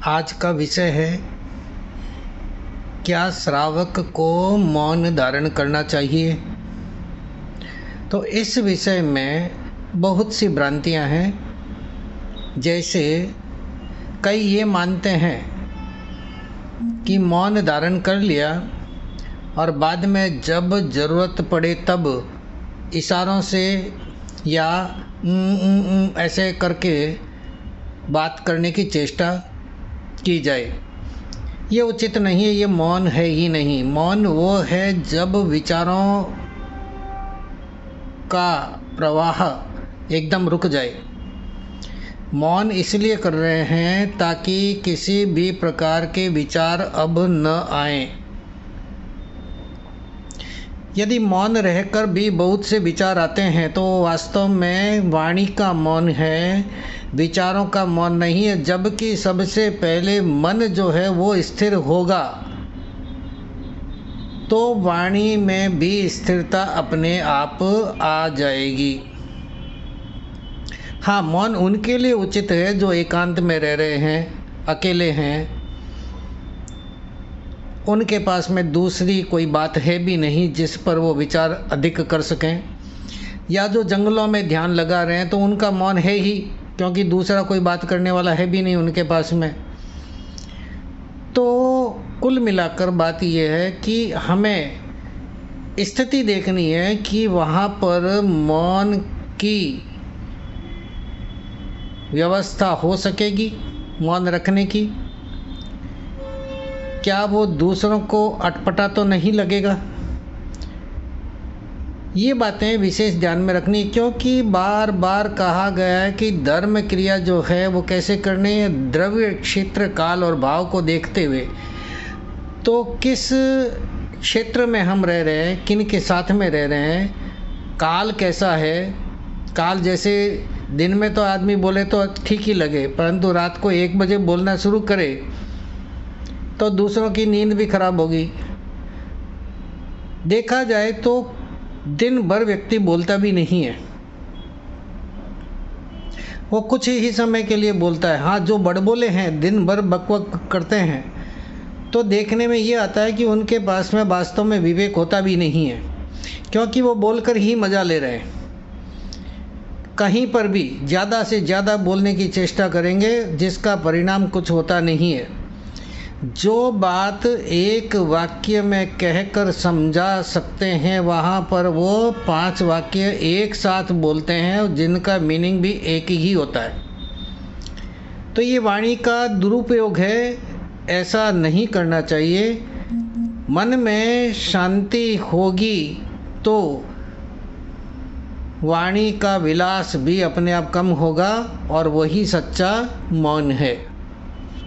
आज का विषय है, क्या श्रावक को मौन धारण करना चाहिए। तो इस विषय में बहुत सी भ्रांतियां हैं। जैसे कई ये मानते हैं कि मौन धारण कर लिया और बाद में जब ज़रूरत पड़े तब इशारों से या ऐसे करके बात करने की चेष्टा की जाए। ये उचित नहीं है, ये मौन है ही नहीं। मौन वो है जब विचारों का प्रवाह एकदम रुक जाए। मौन इसलिए कर रहे हैं ताकि किसी भी प्रकार के विचार अब न आए। यदि मौन रहकर भी बहुत से विचार आते हैं तो वास्तव में वाणी का मौन है, विचारों का मौन नहीं है। जबकि सबसे पहले मन जो है वो स्थिर होगा तो वाणी में भी स्थिरता अपने आप आ जाएगी। हाँ, मौन उनके लिए उचित है जो एकांत में रह रहे हैं, अकेले हैं, उनके पास में दूसरी कोई बात है भी नहीं जिस पर वो विचार अधिक कर सकें, या जो जंगलों में ध्यान लगा रहे हैं तो उनका मौन है ही, क्योंकि दूसरा कोई बात करने वाला है भी नहीं उनके पास में। तो कुल मिलाकर बात यह है कि हमें स्थिति देखनी है कि वहाँ पर मौन की व्यवस्था हो सकेगी, मौन रखने की। क्या वो दूसरों को अटपटा तो नहीं लगेगा। ये बातें विशेष ध्यान में रखनी, क्योंकि बार बार कहा गया है कि धर्म क्रिया जो है वो कैसे करनी है, द्रव्य, क्षेत्र, काल और भाव को देखते हुए। तो किस क्षेत्र में हम रह रहे हैं, किन के साथ में रह रहे हैं, काल कैसा है। काल जैसे दिन में तो आदमी बोले तो ठीक ही लगे, परंतु रात को 1 बजे बोलना शुरू करे तो दूसरों की नींद भी खराब होगी। देखा जाए तो दिन भर व्यक्ति बोलता भी नहीं है, वो कुछ ही समय के लिए बोलता है। हाँ, जो बड़बोले हैं दिन भर बकबक करते हैं तो देखने में ये आता है कि उनके पास में वास्तव में विवेक होता भी नहीं है, क्योंकि वो बोलकर ही मज़ा ले रहे हैं। कहीं पर भी ज़्यादा से ज़्यादा बोलने की चेष्टा करेंगे जिसका परिणाम कुछ होता नहीं है। जो बात एक वाक्य में कहकर समझा सकते हैं वहाँ पर वो 5 वाक्य एक साथ बोलते हैं जिनका मीनिंग भी एक ही होता है। तो ये वाणी का दुरुपयोग है, ऐसा नहीं करना चाहिए। मन में शांति होगी तो वाणी का विलास भी अपने आप कम होगा और वही सच्चा मौन है।